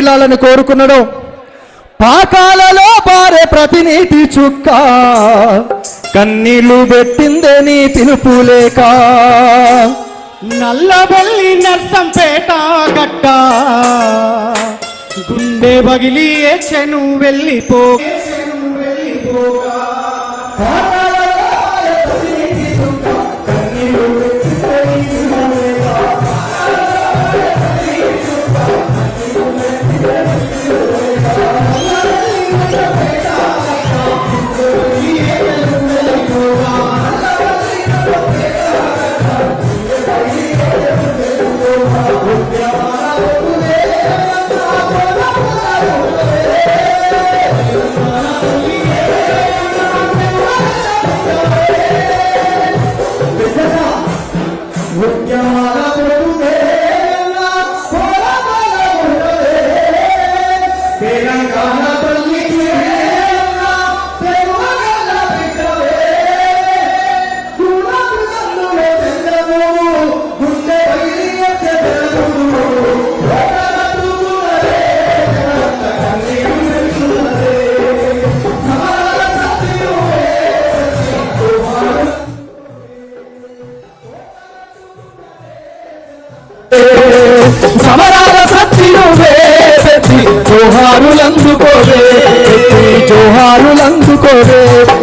వర్ధిల్లాలని కోరుకున్నాడు. పాకాలలో పారే ప్రతినీటి చుక్క కన్నీళ్లు పెట్టిందే నీ పిలుపు లేక. నల్లబెల్లి నర్సంపేట గడ్డ గుండె బగిలి చెను వెళ్ళిపో. సమరాల సత్యువే పెట్టి జోహారులందుకోవే, పెట్టి జోహారులందుకోవే,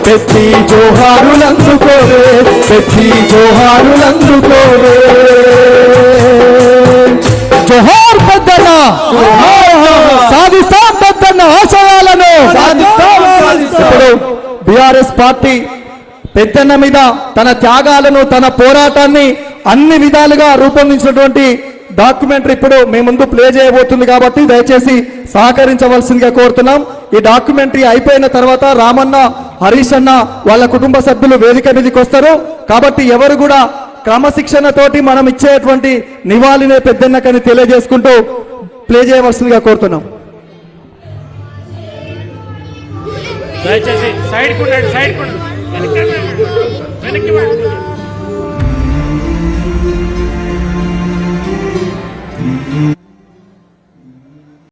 పెట్టి జోహారులందుకోవే, పెట్టి జోహారులందుకోవే. జోహార్ పెద్దన్న, సాధిస్తాం పెద్దన్న ఆశయాలను. ఇప్పుడు బీఆర్ఎస్ పార్టీ పెద్దన్న మీద తన త్యాగాలను, తన పోరాటాన్ని అన్ని విధాలుగా రూపొందించినటువంటి డాక్యుమెంటరీ ఇప్పుడు మీ ముందు ప్లే చేయబోతుంది కాబట్టి దయచేసి సహకరించవలసిందిగా కోరుతున్నాం. ఈ డాక్యుమెంటరీ అయిపోయిన తర్వాత రామన్న, హరీష్ అన్న వాళ్ళ కుటుంబ సభ్యులు వేదిక మీదకి వస్తారు కాబట్టి ఎవరు కూడా క్రమశిక్షణతోటి మనం ఇచ్చేటువంటి నివాళినే పెద్దన్నకని తెలియజేసుకుంటూ ప్లే చేయవలసిందిగా కోరుతున్నాం. దయచేసి సైడ్